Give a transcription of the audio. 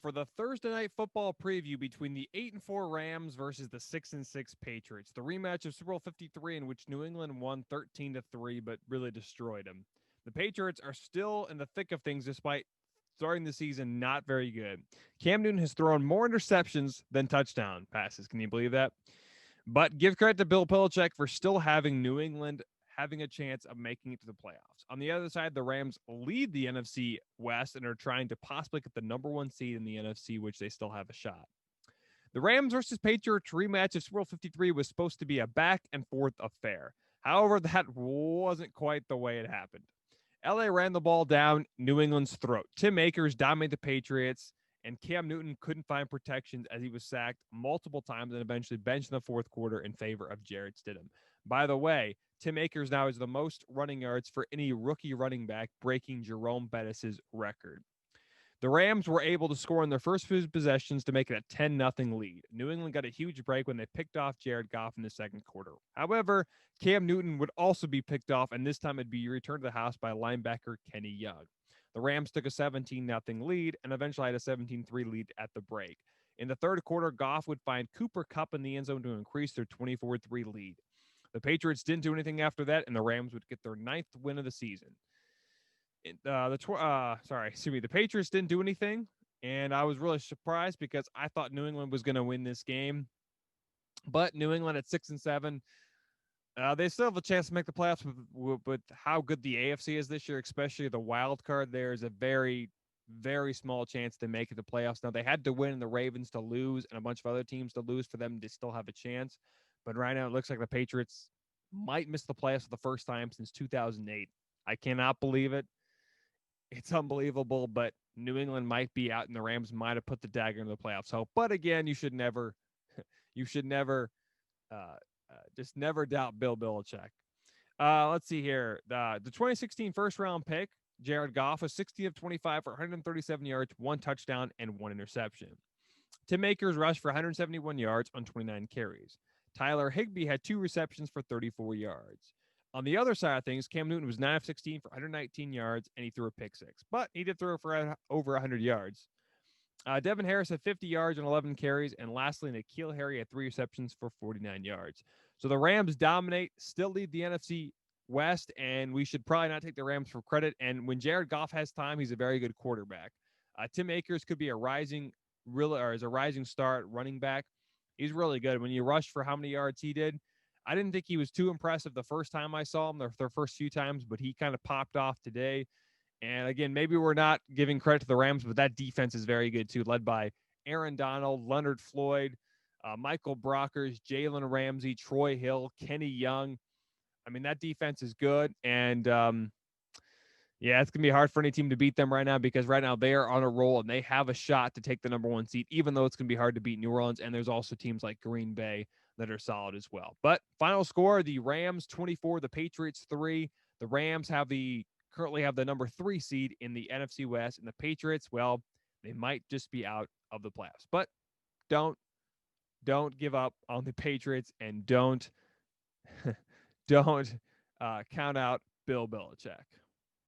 for the Thursday night football preview between the 8-4 Rams versus the 6-6 Patriots. The rematch of Super Bowl 53, in which New England won 13-3, but really destroyed them. The Patriots are still in the thick of things despite starting the season not very good. Cam Newton has thrown more interceptions than touchdown passes. Can you believe that? But give credit to Bill Belichick for still having New England having a chance of making it to the playoffs. On the other side, the Rams lead the NFC West and are trying to possibly get the number one seed in the NFC, which they still have a shot. The Rams versus Patriots rematch of Super Bowl 53 was supposed to be a back and forth affair. However, that wasn't quite the way it happened. LA ran the ball down New England's throat. Tim Akers dominated the Patriots, and Cam Newton couldn't find protections as he was sacked multiple times and eventually benched in the fourth quarter in favor of Jarrett Stidham. By the way, Tim Akers now has the most running yards for any rookie running back, breaking Jerome Bettis' record. The Rams were able to score in their first few possessions to make it a 10-0 lead. New England got a huge break when they picked off Jared Goff in the second quarter. However, Cam Newton would also be picked off, and this time it'd be returned to the house by linebacker Kenny Young. The Rams took a 17-0 lead and eventually had a 17-3 lead at the break. In the third quarter, Goff would find Cooper Kupp in the end zone to increase their 24-3 lead. The Patriots didn't do anything after that, and the Rams would get their 9th win of the season. The Patriots didn't do anything, and I was really surprised because I thought New England was going to win this game. But New England at 6-7, they still have a chance to make the playoffs with how good the AFC is this year, especially the wild card. There's a very, very small chance to make it to playoffs. Now, they had to win and the Ravens to lose and a bunch of other teams to lose for them to still have a chance. But right now, it looks like the Patriots might miss the playoffs for the first time since 2008. I cannot believe it. It's unbelievable, but New England might be out and the Rams might have put the dagger in the playoffs. So, but again, you should never just never doubt Bill Belichick. Let's see here. The 2016 first round pick, Jared Goff, was 60 of 25 for 137 yards, 1 touchdown, and 1 interception. Tim Akers rushed for 171 yards on 29 carries. Tyler Higbee had 2 receptions for 34 yards. On the other side of things, Cam Newton was 9 of 16 for 119 yards, and he threw a pick 6. But he did throw for over 100 yards. Devin Harris had 50 yards and 11 carries. And lastly, N'Keal Harry had 3 receptions for 49 yards. So the Rams dominate, still lead the NFC West, and we should probably not take the Rams for credit. And when Jared Goff has time, he's a very good quarterback. Tim Akers could be a rising star running back. He's really good. When you rush for how many yards he did, I didn't think he was too impressive the first time I saw him, their first few times, but he kind of popped off today. And again, maybe we're not giving credit to the Rams, but that defense is very good too, led by Aaron Donald, Leonard Floyd, Michael Brockers, Jalen Ramsey, Troy Hill, Kenny Young. I mean, that defense is good. And yeah, it's going to be hard for any team to beat them right now because right now they are on a roll and they have a shot to take the number 1 seed, even though it's going to be hard to beat New Orleans. And there's also teams like Green Bay that are solid as well. But final score, the Rams 24, the Patriots 3. The Rams currently have the number 3 seed in the NFC West, and the Patriots, well, they might just be out of the playoffs. But don't give up on the Patriots, and don't count out Bill Belichick.